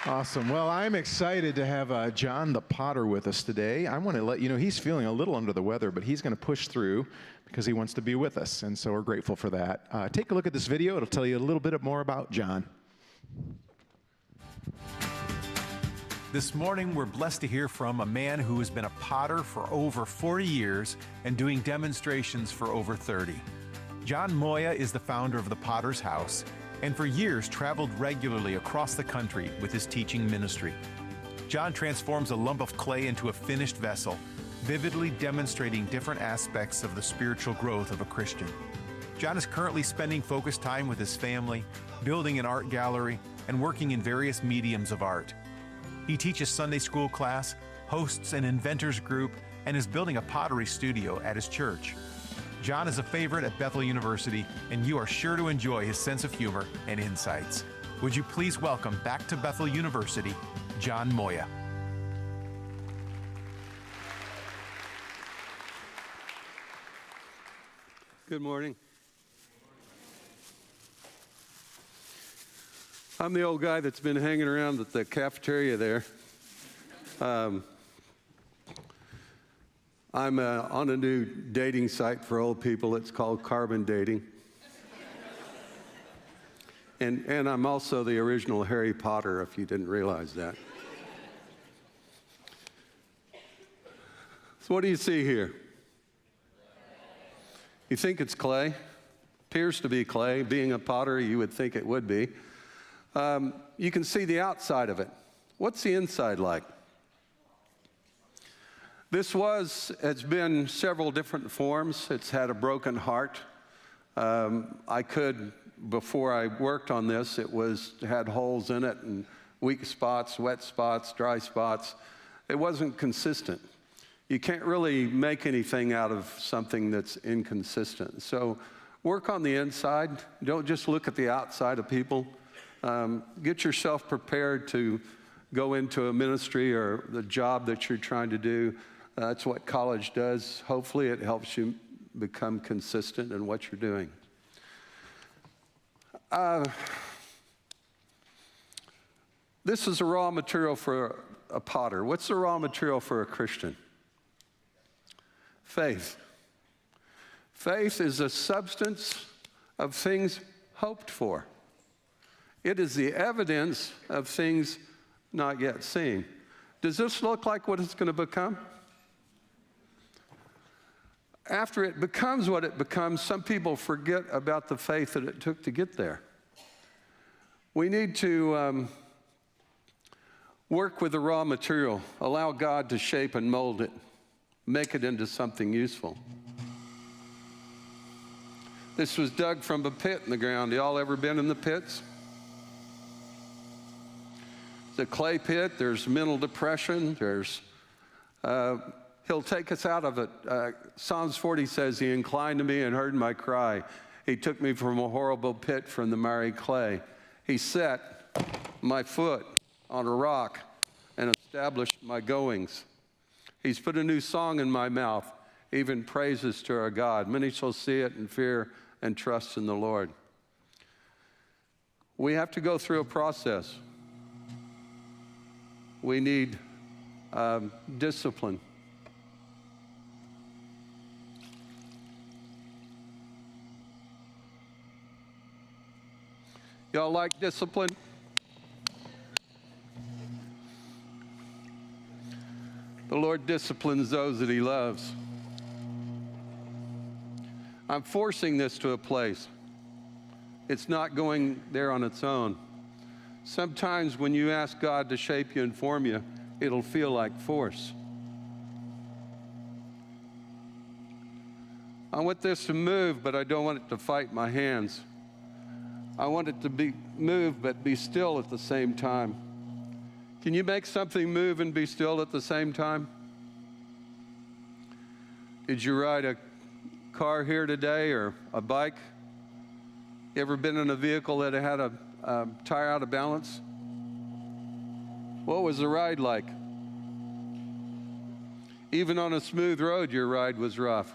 Awesome. Well, I'm excited to have Jon the Potter with us today. I want to let you know he's feeling a little under the weather, but he's going to push through because he wants to be with us, and so we're grateful for that. Take a look at this video. It'll tell you a little bit more about Jon. This morning, we're blessed to hear from a man who has been a potter for over 40 years and doing demonstrations for over 30. Jon Mourglia is the founder of the Potter's House, and for years traveled regularly across the country with his teaching ministry. Jon transforms a lump of clay into a finished vessel, vividly demonstrating different aspects of the spiritual growth of a Christian. Jon is currently spending focused time with his family, building an art gallery, and working in various mediums of art. He teaches Sunday school class, hosts an inventors group, and is building a pottery studio at his church. Jon is a favorite at Bethel University, and you are sure to enjoy his sense of humor and insights. Would you please welcome back to Bethel University, Jon Mourglia. Good morning. I'm the old guy that's been hanging around at the cafeteria there. I'm on a new dating site for old people. It's called Carbon Dating. And I'm also the original Harry Potter, if you didn't realize that. So what do you see here? You think it's clay? Appears to be clay. Being a potter, you would think it would be. You can see the outside of it. What's the inside like? It's been several different forms. It's had a broken heart. Before I worked on this, it had holes in it and weak spots, wet spots, dry spots. It wasn't consistent. You can't really make anything out of something that's inconsistent. So work on the inside. Don't just look at the outside of people. Get yourself prepared to go into a ministry or the job that you're trying to do. That's what college does. Hopefully it helps you become consistent in what you're doing. This is a raw material for a potter. What's the raw material for a Christian? Faith. Faith is a substance of things hoped for. It is the evidence of things not yet seen. Does this look like what it's going to become? After it becomes what it becomes, some people forget about the faith that it took to get there. We need to work with the raw material, allow God to shape and mold it, make it into something useful. This was dug from a pit in the ground. Y'all ever been in the pits? It's a clay pit. There's mental depression. He'll take us out of it. Psalms 40 says, He inclined to me and heard my cry. He took me from a horrible pit, from the miry clay. He set my foot on a rock and established my goings. He's put a new song in my mouth, even praises to our God. Many shall see it and fear and trust in the Lord. We have to go through a process. We need discipline. Y'all like discipline? The Lord disciplines those that He loves. I'm forcing this to a place. It's not going there on its own. Sometimes when you ask God to shape you and form you, it'll feel like force. I want this to move, but I don't want it to fight my hands. I want it to be move, but be still at the same time. Can you make something move and be still at the same time? Did you ride a car here today or a bike? You ever been in a vehicle that had a tire out of balance? What was the ride like? Even on a smooth road, your ride was rough.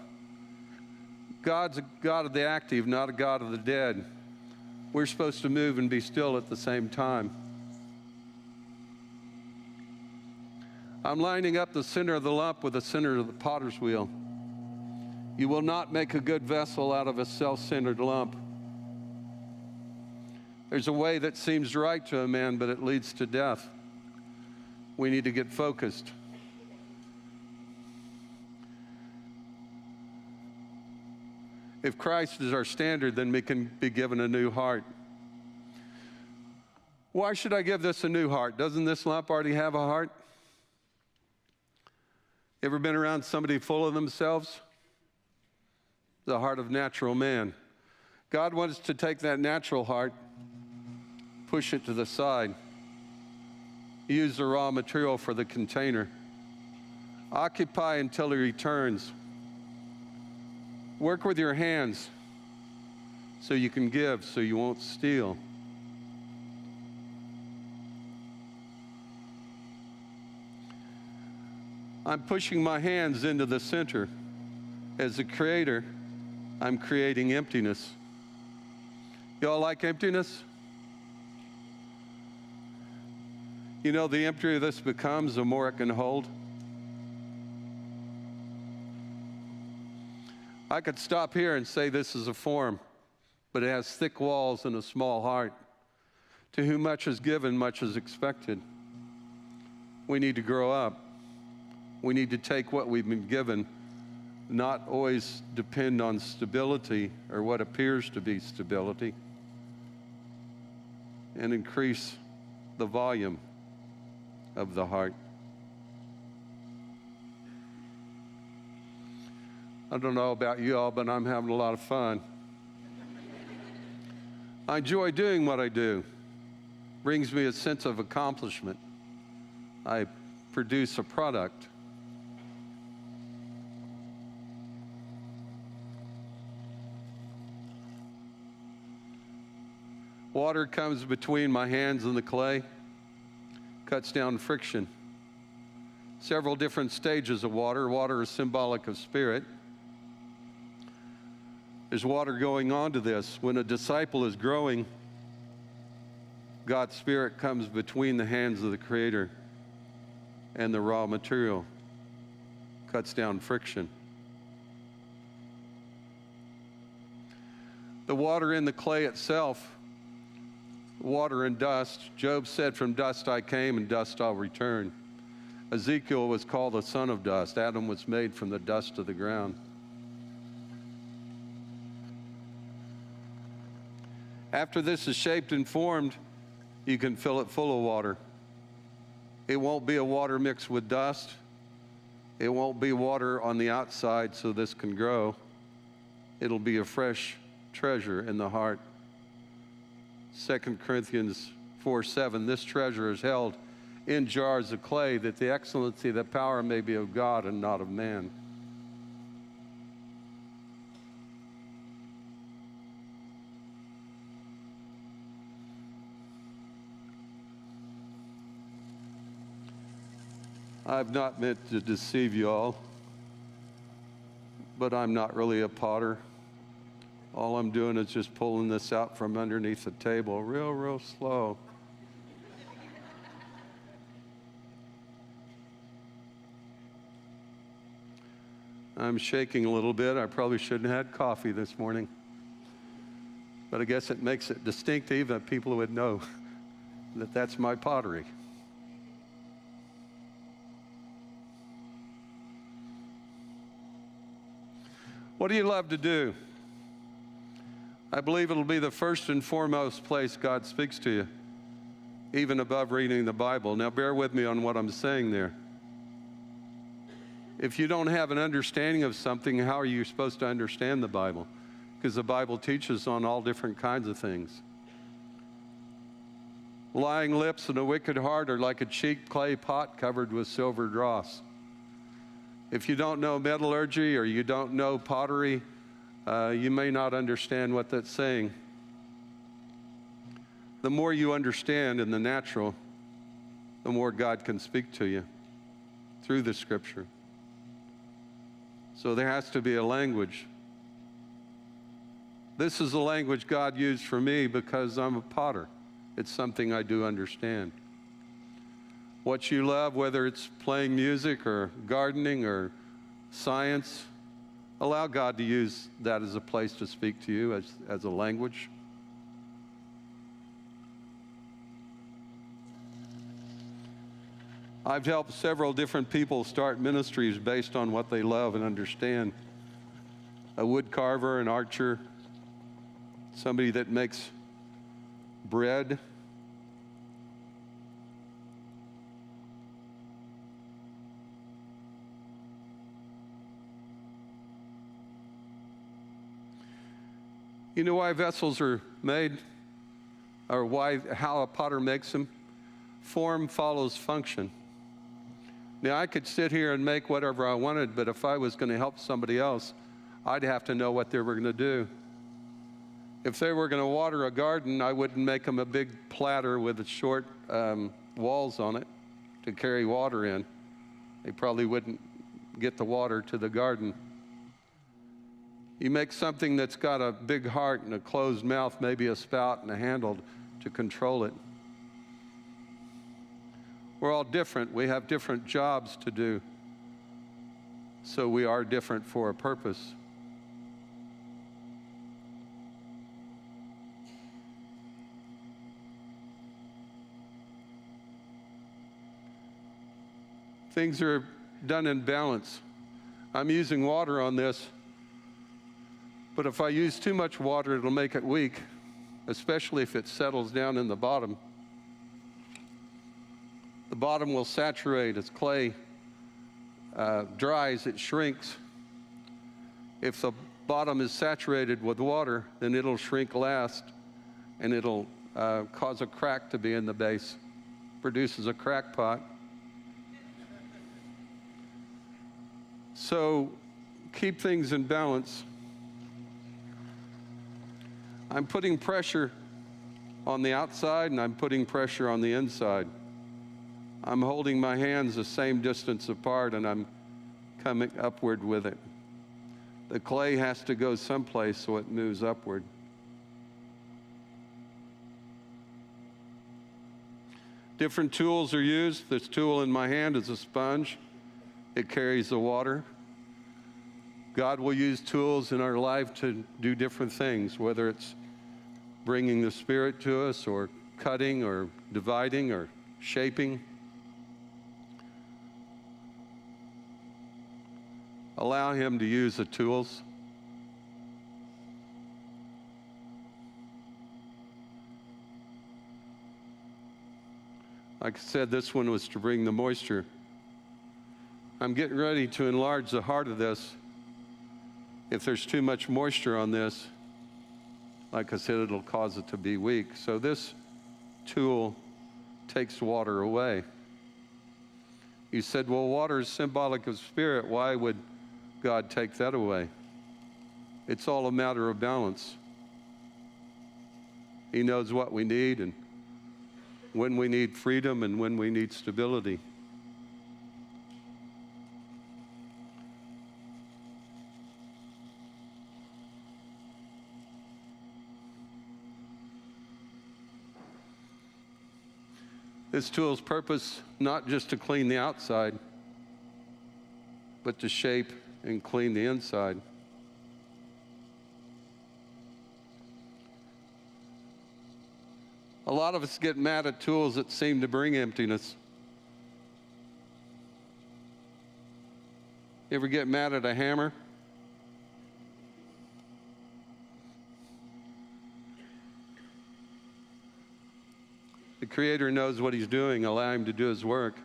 God's a God of the active, not a God of the dead. We're supposed to move and be still at the same time. I'm lining up the center of the lump with the center of the potter's wheel. You will not make a good vessel out of a self-centered lump. There's a way that seems right to a man, but it leads to death. We need to get focused. If Christ is our standard, then we can be given a new heart. Why should I give this a new heart? Doesn't this lump already have a heart? Ever been around somebody full of themselves? The heart of natural man. God wants to take that natural heart, push it to the side, use the raw material for the container. Occupy until he returns. Work with your hands so you can give, so you won't steal. I'm pushing my hands into the center. As a creator, I'm creating emptiness. Y'all like emptiness? You know, the emptier this becomes, the more it can hold. I could stop here and say this is a form, but it has thick walls and a small heart. To whom much is given, much is expected. We need to grow up. We need to take what we've been given, not always depend on stability or what appears to be stability, and increase the volume of the heart. I don't know about you all, but I'm having a lot of fun. I enjoy doing what I do. Brings me a sense of accomplishment. I produce a product. Water comes between my hands and the clay, cuts down friction. Several different stages of water. Water is symbolic of spirit. There's water going on to this. When a disciple is growing, God's Spirit comes between the hands of the Creator and the raw material, cuts down friction. The water in the clay itself, water and dust. Job said, from dust I came and dust I'll return. Ezekiel was called the son of dust. Adam was made from the dust of the ground. After this is shaped and formed, you can fill it full of water. It won't be a water mixed with dust. It won't be water on the outside so this can grow. It'll be a fresh treasure in the heart. 2 Corinthians 4:7, this treasure is held in jars of clay, that the excellency, the power may be of God and not of man. I've not meant to deceive you all, but I'm not really a potter. All I'm doing is just pulling this out from underneath the table real slow. I'm shaking a little bit. I probably shouldn't have had coffee this morning. But I guess it makes it distinctive that people would know that that's my pottery. What do you love to do? I believe it'll be the first and foremost place God speaks to you, even above reading the Bible. Now, bear with me on what I'm saying there. If you don't have an understanding of something, how are you supposed to understand the Bible? Because the Bible teaches on all different kinds of things. Lying lips and a wicked heart are like a cheap clay pot covered with silver dross. If you don't know metallurgy or you don't know pottery, you may not understand what that's saying. The more you understand in the natural, the more God can speak to you through the Scripture. So there has to be a language. This is the language God used for me because I'm a potter. It's something I do understand. what you love, whether it's playing music or gardening or science. Allow God to use that as a place to speak to you, as a language. I've helped several different people start ministries based on what they love and understand. A wood carver, an archer, somebody that makes bread. You know why vessels are made, or how a potter makes them? Form follows function. Now, I could sit here and make whatever I wanted, but if I was going to help somebody else, I'd have to know what they were going to do. If they were going to water a garden, I wouldn't make them a big platter with short walls on it to carry water in. They probably wouldn't get the water to the garden. You make something that's got a big heart and a closed mouth, maybe a spout and a handle to control it. We're all different. We have different jobs to do. So we are different for a purpose. Things are done in balance. I'm using water on this, but if I use too much water, it'll make it weak, especially if it settles down in the bottom. The bottom will saturate as clay dries, it shrinks. If the bottom is saturated with water, then it'll shrink last, and it'll cause a crack to be in the base, produces a crackpot. So keep things in balance. I'm putting pressure on the outside, and I'm putting pressure on the inside. I'm holding my hands the same distance apart, and I'm coming upward with it. The clay has to go someplace so it moves upward. Different tools are used. This tool in my hand is a sponge. It carries the water. God will use tools in our life to do different things, whether it's bringing the Spirit to us, or cutting, or dividing, or shaping. Allow Him to use the tools. Like I said, this one was to bring the moisture. I'm getting ready to enlarge the heart of this. If there's too much moisture on this, like I said, it'll cause it to be weak. So this tool takes water away. You said, well, water is symbolic of Spirit. Why would God take that away? It's all a matter of balance. He knows what we need, and when we need freedom and when we need stability. This tool's purpose, not just to clean the outside, but to shape and clean the inside. A lot of us get mad at tools that seem to bring emptiness. You ever get mad at a hammer? The Creator knows what He's doing. Allow Him to do His work.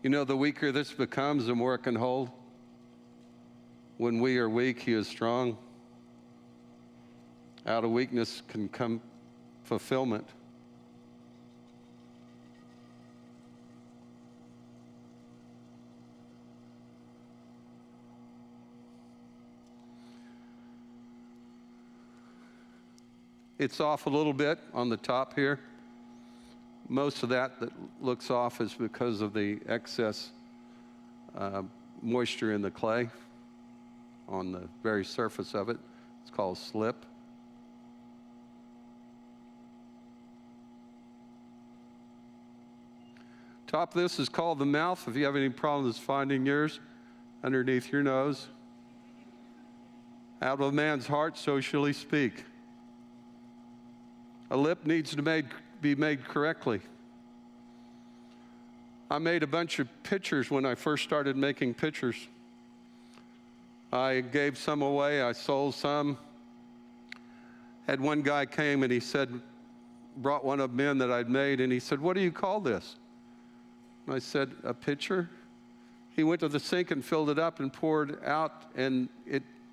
You know, the weaker this becomes, the more it can hold. When we are weak, He is strong. Out of weakness can come fulfillment. It's off a little bit on the top here. Most of that looks off is because of the excess moisture in the clay on the very surface of it. It's called slip. Top of this is called the mouth. If you have any problems finding yours, underneath your nose. Out of a man's heart, so shall he speak. A lip needs to be made correctly. I made a bunch of pictures when I first started making pictures. I gave some away, I sold some. Had one guy came and he said, brought one of them in that I'd made, and he said, "What do you call this?" And I said, "A pitcher." He went to the sink and filled it up and poured out, and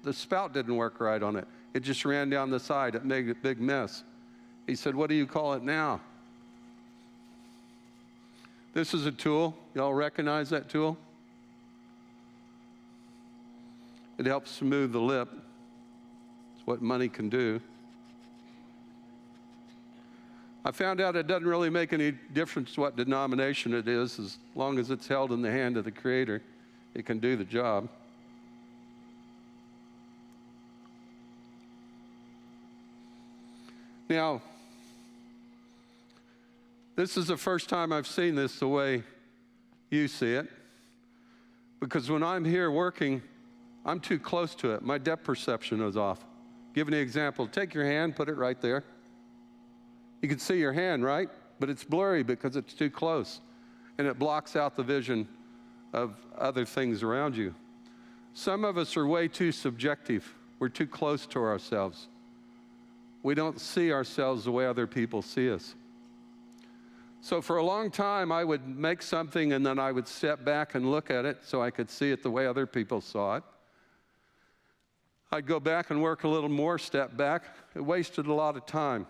the spout didn't work right on it. It just ran down the side. It made a big mess. He said, "What do you call it now?" This is a tool. Y'all recognize that tool? It helps smooth the lip. It's what money can do. I found out it doesn't really make any difference what denomination it is, as long as it's held in the hand of the Creator, it can do the job. Now, this is the first time I've seen this the way you see it, because when I'm here working, I'm too close to it. My depth perception is off. Give an example. Take your hand, put it right there. You can see your hand, right? But it's blurry because it's too close, and it blocks out the vision of other things around you. Some of us are way too subjective. We're too close to ourselves. We don't see ourselves the way other people see us. So for a long time, I would make something and then I would step back and look at it so I could see it the way other people saw it. I'd go back and work a little more, step back. It wasted a lot of time.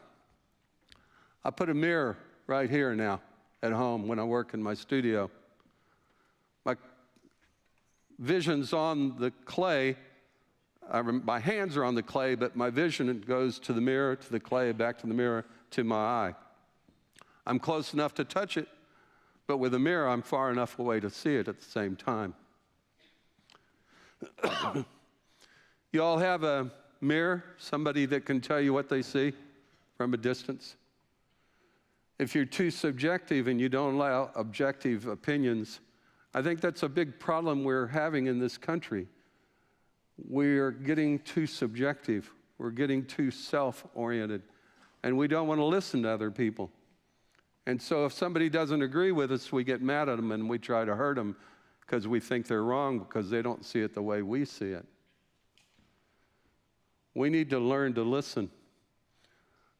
I put a mirror right here now at home when I work in my studio. My vision's on the clay. My hands are on the clay, but my vision goes to the mirror, to the clay, back to the mirror, to my eye. I'm close enough to touch it, but with a mirror, I'm far enough away to see it at the same time. You all have a mirror, somebody that can tell you what they see from a distance? If you're too subjective and you don't allow objective opinions, I think that's a big problem we're having in this country. We're getting too subjective. We're getting too self-oriented, and we don't want to listen to other people. And so if somebody doesn't agree with us, we get mad at them and we try to hurt them because we think they're wrong because they don't see it the way we see it. We need to learn to listen.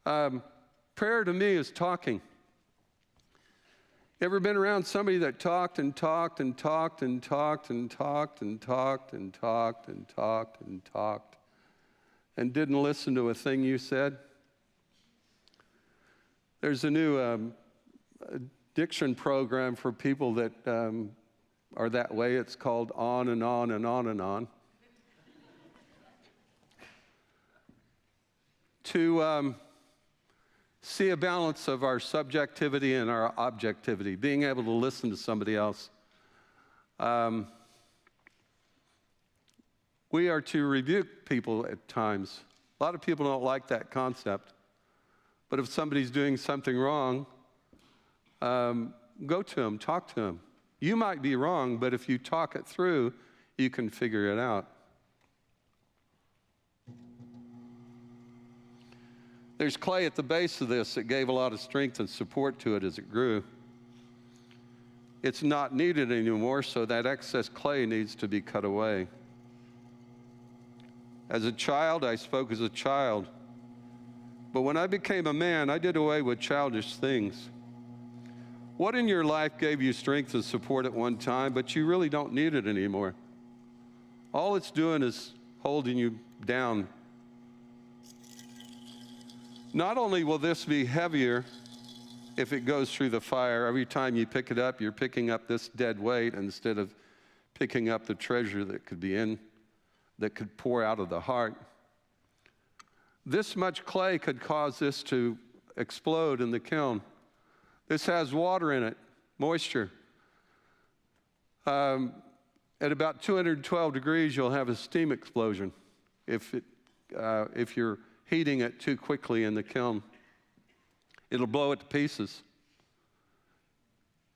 Prayer to me is talking. Ever been around somebody that talked and talked and talked and talked and talked and talked and talked and talked and talked and didn't listen to a thing you said? There's a new addiction program for people that are that way. It's called On and On and On and On. To see a balance of our subjectivity and our objectivity, being able to listen to somebody else. We are to rebuke people at times. A lot of people don't like that concept. But if somebody's doing something wrong, go to them, talk to them. You might be wrong, but if you talk it through, you can figure it out. There's clay at the base of this that gave a lot of strength and support to it as it grew. It's not needed anymore, so that excess clay needs to be cut away. As a child, I spoke as a child. But when I became a man, I did away with childish things. What in your life gave you strength and support at one time, but you really don't need it anymore? All it's doing is holding you down. Not only will this be heavier if it goes through the fire, every time you pick it up, you're picking up this dead weight instead of picking up the treasure that could be in, that could pour out of the heart. This much clay could cause this to explode in the kiln. This has water in it, moisture. At about 212 degrees, you'll have a steam explosion if you're heating it too quickly in the kiln. It'll blow it to pieces.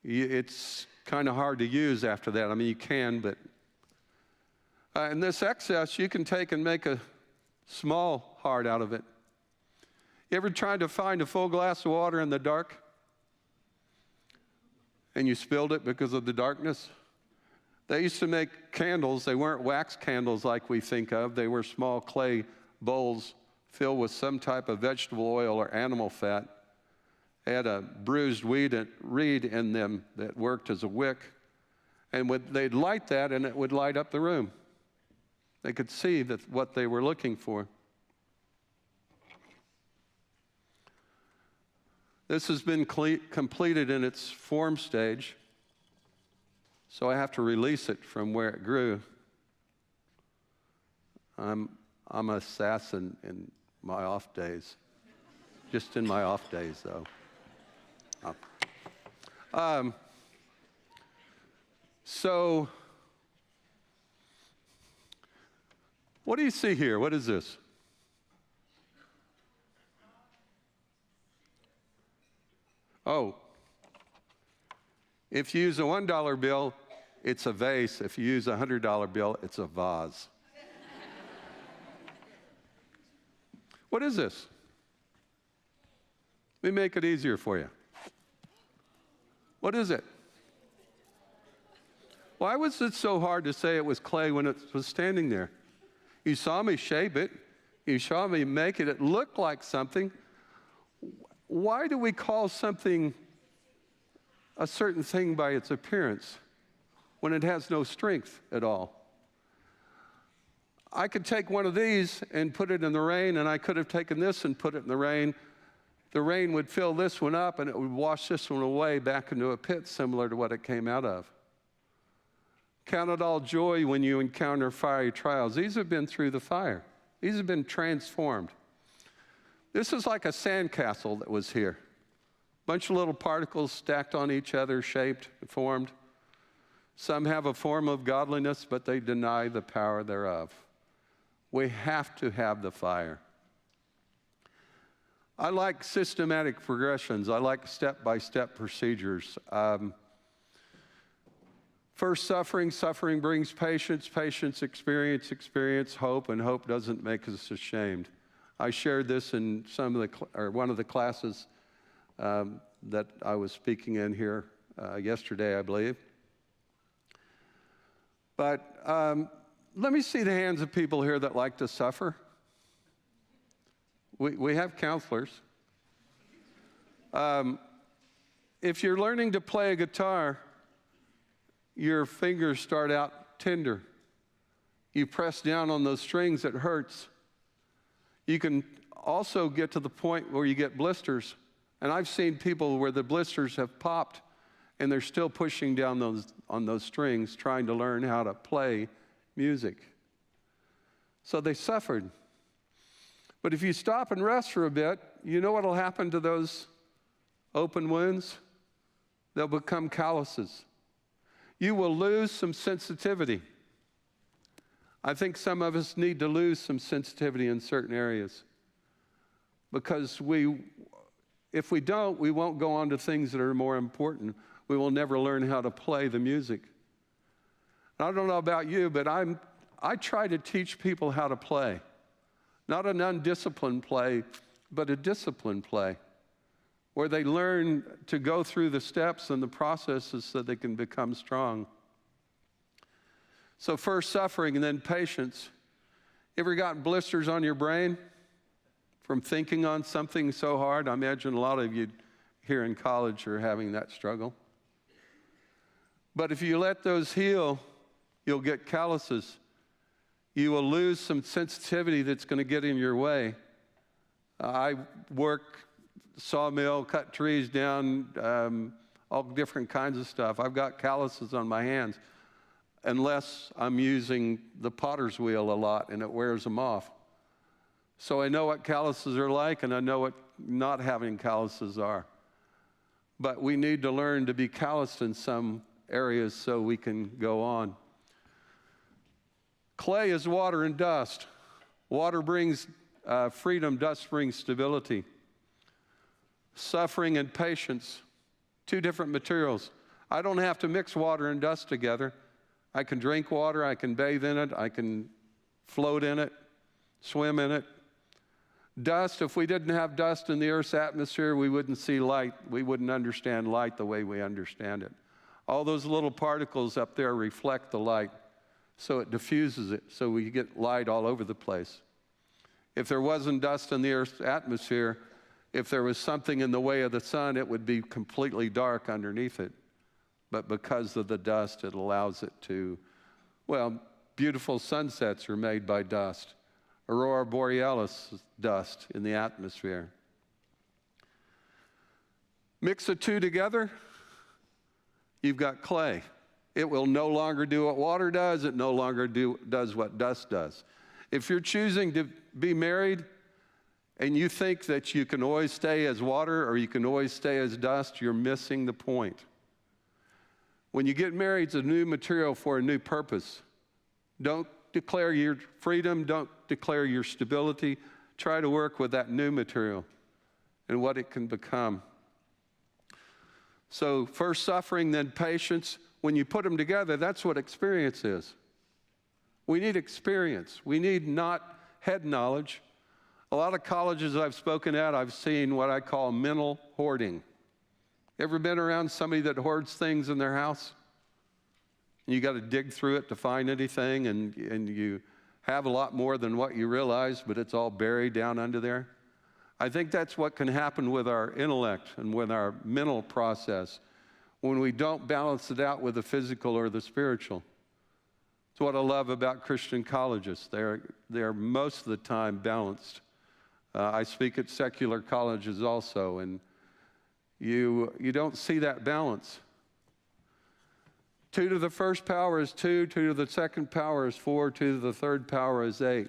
It's kind of hard to use after that. I mean, you can, but... and this excess, you can take and make a small heart out of it. You ever tried to find a full glass of water in the dark? And you spilled it because of the darkness? They used to make candles. They weren't wax candles like we think of. They were small clay bowls filled with some type of vegetable oil or animal fat. They had a bruised reed in them that worked as a wick. And they'd light that, and it would light up the room. They could see what they were looking for. This has been completed in its form stage, so I have to release it from where it grew. I'm an assassin in my off days, just in my off days, though. So, what do you see here? What is this? Oh, if you use a $1 bill, it's a vase. If you use a $100 bill, it's a vase. What is this? Let me make it easier for you. What is it? Why was it so hard to say it was clay when it was standing there? You saw me shape it. You saw me make it. It looked like something. Why do we call something a certain thing by its appearance when it has no strength at all? I could take one of these and put it in the rain, and I could have taken this and put it in the rain. The rain would fill this one up, and it would wash this one away back into a pit similar to what it came out of. Count it all joy when you encounter fiery trials. These have been through the fire. These have been transformed. This is like a sandcastle that was here. A bunch of little particles stacked on each other, shaped, formed. Some have a form of godliness, but they deny the power thereof. We have to have the fire. I like systematic progressions. I like step-by-step procedures. First, suffering brings patience, experience, hope, and hope doesn't make us ashamed. I shared this in one of the classes that I was speaking in here yesterday, I believe. But let me see the hands of people here that like to suffer. We have counselors. If you're learning to play a guitar, your fingers start out tender. You press down on those strings, it hurts. You can also get to the point where you get blisters. And I've seen people where the blisters have popped and they're still pushing down on those strings, trying to learn how to play music. So they suffered. But if you stop and rest for a bit, you know what will happen to those open wounds? They'll become calluses. You will lose some sensitivity. I think some of us need to lose some sensitivity in certain areas. Because if we don't, we won't go on to things that are more important. We will never learn how to play the music. I don't know about you, but I try to teach people how to play. Not an undisciplined play, but a disciplined play, where they learn to go through the steps and the processes so they can become strong. So first suffering and then patience. You ever gotten blisters on your brain from thinking on something so hard? I imagine a lot of you here in college are having that struggle. But if you let those heal, you'll get calluses. You will lose some sensitivity that's going to get in your way. I work sawmill, cut trees down, all different kinds of stuff. I've got calluses on my hands unless I'm using the potter's wheel a lot and it wears them off. So I know what calluses are like and I know what not having calluses are. But we need to learn to be calloused in some areas so we can go on. Clay is water and dust. Water brings freedom, dust brings stability. Suffering and patience, two different materials. I don't have to mix water and dust together. I can drink water, I can bathe in it, I can float in it, swim in it. Dust, if we didn't have dust in the Earth's atmosphere, we wouldn't see light. We wouldn't understand light the way we understand it. All those little particles up there reflect the light, so it diffuses it, so we get light all over the place. If there wasn't dust in the Earth's atmosphere, if there was something in the way of the sun, it would be completely dark underneath it. But because of the dust, it allows it to, well, beautiful sunsets are made by dust. Aurora borealis dust in the atmosphere. Mix the two together, you've got clay. It will no longer do what water does. It no longer does what dust does. If you're choosing to be married and you think that you can always stay as water or you can always stay as dust, you're missing the point. When you get married, it's a new material for a new purpose. Don't declare your freedom. Don't declare your stability. Try to work with that new material and what it can become. So first suffering, then patience. When you put them together, that's what experience is. We need experience. We need not head knowledge. A lot of colleges I've spoken at, I've seen what I call mental hoarding. Ever been around somebody that hoards things in their house? You got to dig through it to find anything, and you have a lot more than what you realize, but it's all buried down under there. I think that's what can happen with our intellect and with our mental process when we don't balance it out with the physical or the spiritual. It's what I love about Christian colleges. They're most of the time balanced. I speak at secular colleges also, and you don't see that balance. 2 to the first power is 2, 2 to the second power is 4, 2 to the third power is 8.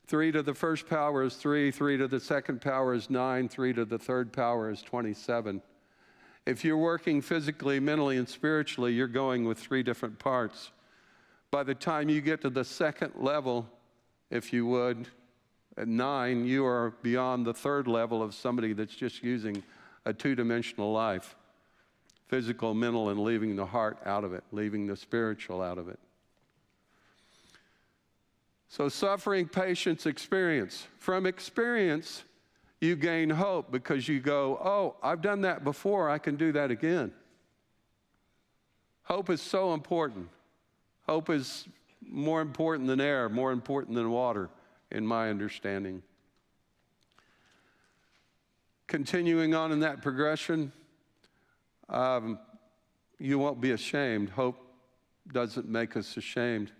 3 to the first power is 3, 3 to the second power is 9, 3 to the third power is 27. If you're working physically, mentally, and spiritually, you're going with 3 different parts. By the time you get to the second level, if you would, at 9, you are beyond the third level of somebody that's just using a 2-dimensional life. Physical, mental, and leaving the heart out of it, leaving the spiritual out of it. So suffering, patience, experience. From experience, you gain hope because you go, oh, I've done that before, I can do that again. Hope is so important. Hope is more important than air, more important than water, in my understanding. Continuing on in that progression, you won't be ashamed. Hope doesn't make us ashamed.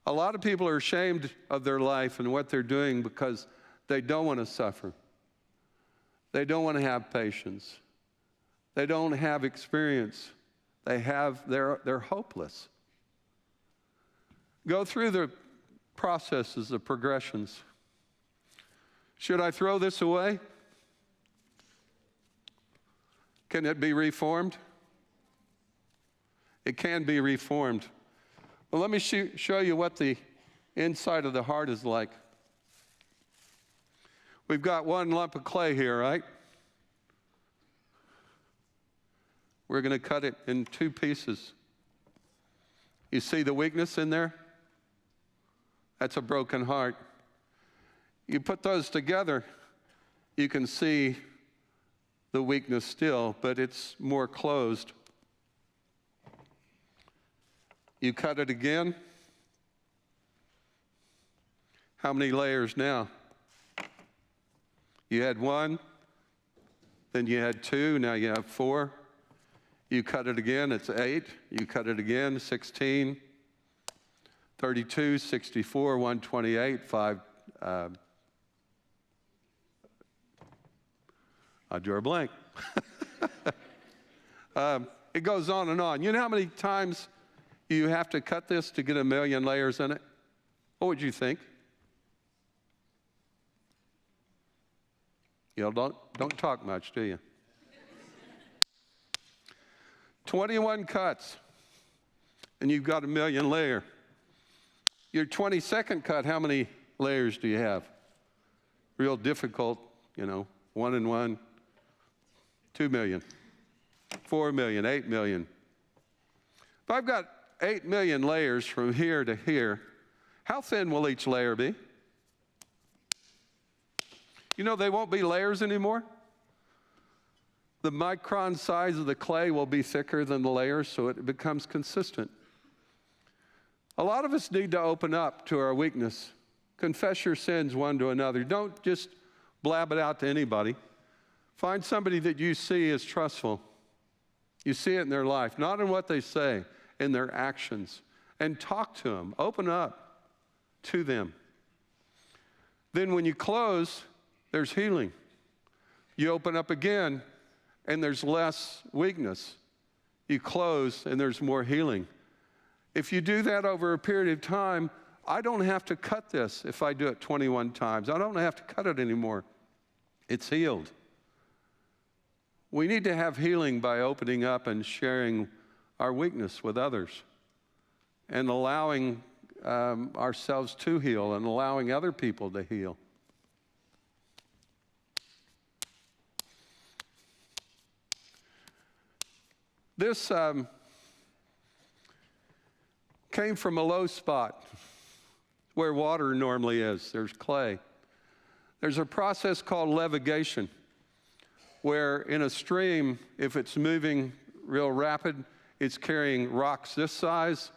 A lot of people are ashamed of their life and what they're doing because they don't want to suffer. They don't want to have patience. They don't have experience. They're hopeless. Go through the processes, the progressions. Should I throw this away? Can it be reformed? It can be reformed. Well, let me show you what the inside of the heart is like. We've got one lump of clay here, right? We're going to cut it in 2 pieces. You see the weakness in there? That's a broken heart. You put those together, you can see the weakness still, but it's more closed. You cut it again. How many layers now? You had 1, then you had 2, now you have 4. You cut it again, it's 8. You cut it again, 16, 32, 64, 128, 5. I drew a blank. It goes on and on. You know how many times you have to cut this to get 1,000,000 layers in it? What would you think? You know, don't talk much, do you? 21 cuts, and you've got 1,000,000 layer. Your 22nd cut, how many layers do you have? Real difficult, you know, 1 and 1. 2 million, 4 million, 8 million. If I've got 8 million layers from here to here, how thin will each layer be? You know, they won't be layers anymore. The micron size of the clay will be thicker than the layers, so it becomes consistent. A lot of us need to open up to our weakness. Confess your sins one to another. Don't just blab it out to anybody. Find somebody that you see as trustful. You see it in their life, not in what they say, in their actions. And talk to them. Open up to them. Then when you close, there's healing. You open up again, and there's less weakness. You close, and there's more healing. If you do that over a period of time, I don't have to cut this if I do it 21 times. I don't have to cut it anymore. It's healed. We need to have healing by opening up and sharing our weakness with others and allowing ourselves to heal and allowing other people to heal. This came from a low spot where water normally is. There's clay. There's a process called levigation, where in a stream, if it's moving real rapid, it's carrying rocks this size,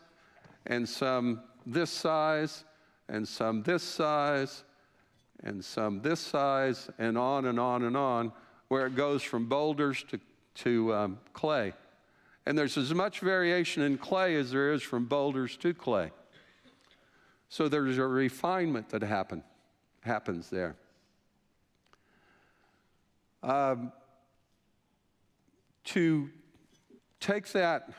and some this size, and some this size, and some this size, and on and on and on, where it goes from boulders to clay. And there's as much variation in clay as there is from boulders to clay. So there's a refinement that happens there. To take that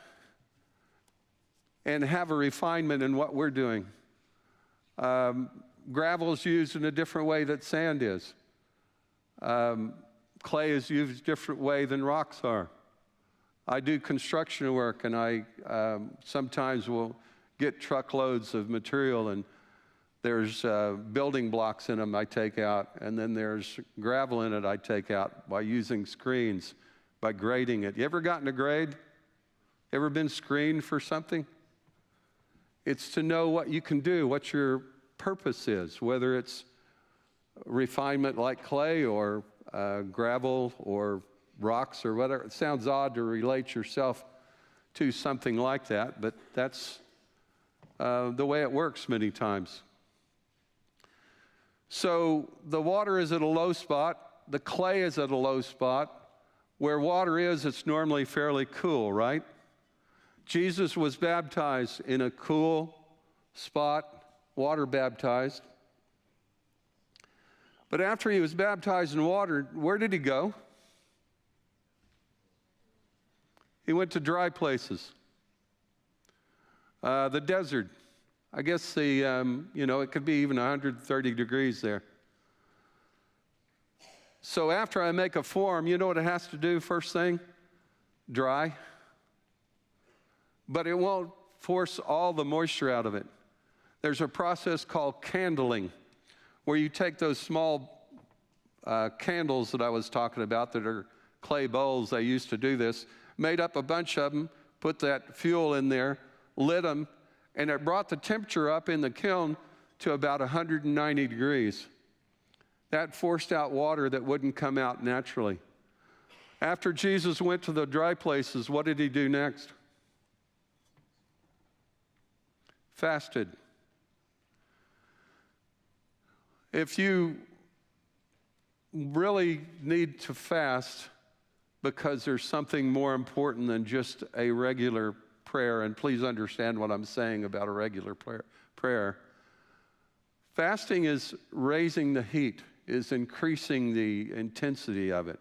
and have a refinement in what we're doing. Gravel is used in a different way that sand is. Clay is used a different way than rocks are. I do construction work, and I sometimes will get truckloads of material, and there's building blocks in them I take out, and then there's gravel in it I take out by using screens, by grading it. You ever gotten a grade? Ever been screened for something? It's to know what you can do, what your purpose is, whether it's refinement like clay or gravel or rocks or whatever. It sounds odd to relate yourself to something like that, but that's the way it works many times. So the water is at a low spot. The clay is at a low spot. Where water is, it's normally fairly cool, right? Jesus was baptized in a cool spot, water baptized. But after he was baptized in water, where did he go? He went to dry places. The desert. I guess it could be even 130 degrees there. So after I make a form, you know what it has to do first thing? Dry. But it won't force all the moisture out of it. There's a process called candling, where you take those small candles that I was talking about that are clay bowls. They used to do this. Made up a bunch of them, put that fuel in there, lit them, and it brought the temperature up in the kiln to about 190 degrees. That forced out water that wouldn't come out naturally. After Jesus went to the dry places, what did he do next? Fasted. If you really need to fast because there's something more important than just a regular prayer, and please understand what I'm saying about a regular prayer. Fasting is raising the heat, is increasing the intensity of it.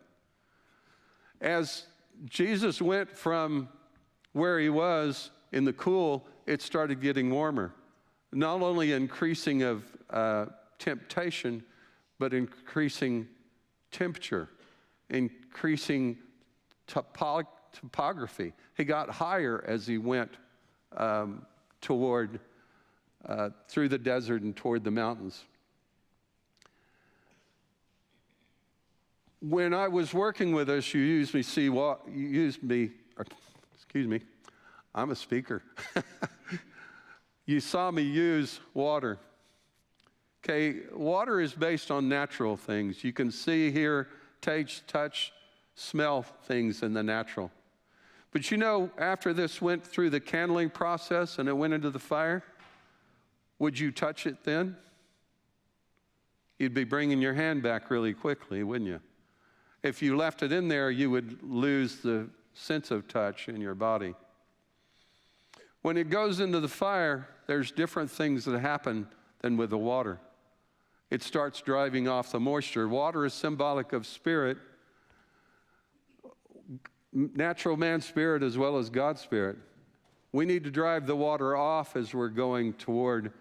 As Jesus went from where he was in the cool, it started getting warmer. Not only increasing of temptation, but increasing temperature, increasing topography. He got higher as he went through the desert and toward the mountains. When I was working with us, you used me I'm a speaker. You saw me use water. Okay, water is based on natural things. You can see, hear, taste, touch, smell things in the natural. But you know, after this went through the candling process and it went into the fire, would you touch it then? You'd be bringing your hand back really quickly, wouldn't you? If you left it in there, you would lose the sense of touch in your body. When it goes into the fire, there's different things that happen than with the water. It starts driving off the moisture. Water is symbolic of spirit, natural man's spirit as well as God's spirit. We need to drive the water off as we're going toward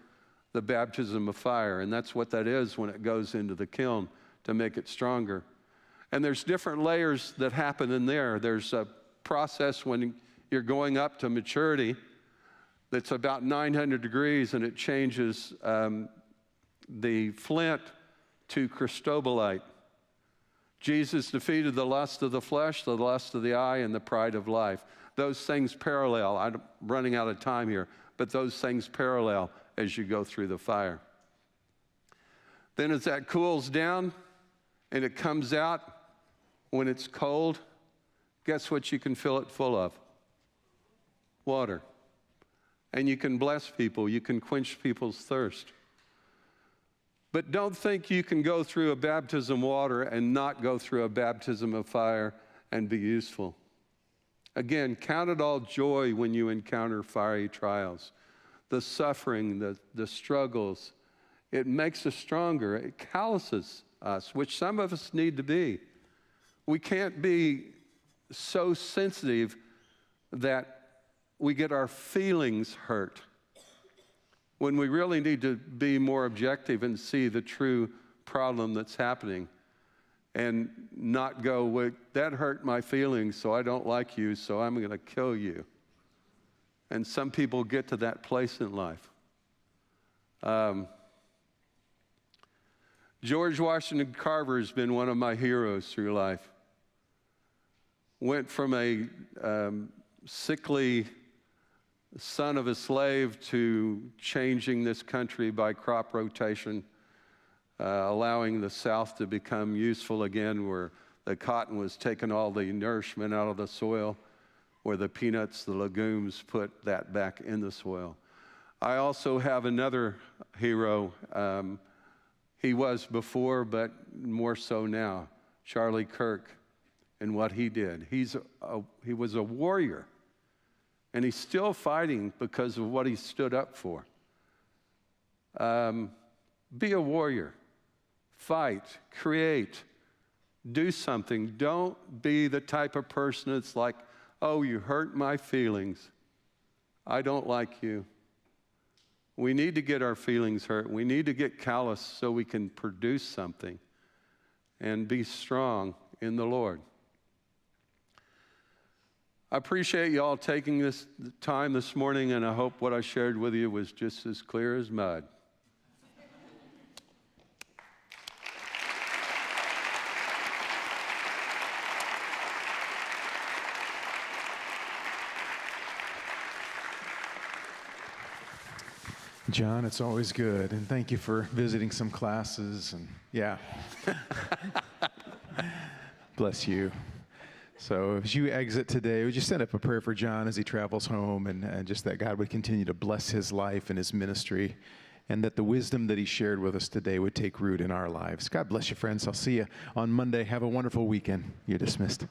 the baptism of fire, and that's what that is when it goes into the kiln to make it stronger. And there's different layers that happen in there. There's a process when you're going up to maturity that's about 900 degrees, and it changes the flint to cristobalite. Jesus defeated the lust of the flesh, the lust of the eye, and the pride of life. Those things parallel. I'm running out of time here, but those things parallel as you go through the fire. Then as that cools down and it comes out when it's cold, guess what you can fill it full of? Water. And you can bless people. You can quench people's thirst. But don't think you can go through a baptism of water and not go through a baptism of fire and be useful. Again, count it all joy when you encounter fiery trials. The suffering, the struggles, it makes us stronger. It calluses us, which some of us need to be. We can't be so sensitive that we get our feelings hurt, when we really need to be more objective and see the true problem that's happening and not go, well, that hurt my feelings, so I don't like you, so I'm going to kill you. And some people get to that place in life. George Washington Carver has been one of my heroes through life. Went from a sickly son of a slave to changing this country by crop rotation, allowing the South to become useful again, where the cotton was taking all the nourishment out of the soil, where the peanuts, the legumes, put that back in the soil. I also have another hero. He was before, but more so now, Charlie Kirk, and what he did. He was a warrior. And he's still fighting because of what he stood up for. Be a warrior. Fight. Create. Do something. Don't be the type of person that's like, oh, you hurt my feelings. I don't like you. We need to get our feelings hurt. We need to get callous so we can produce something and be strong in the Lord. I appreciate you all taking this time this morning, and I hope what I shared with you was just as clear as mud. John, it's always good, and thank you for visiting some classes, and yeah. Bless you. So as you exit today, would you send up a prayer for John as he travels home, and just that God would continue to bless his life and his ministry, and that the wisdom that he shared with us today would take root in our lives. God bless you, friends. I'll see you on Monday. Have a wonderful weekend. You're dismissed.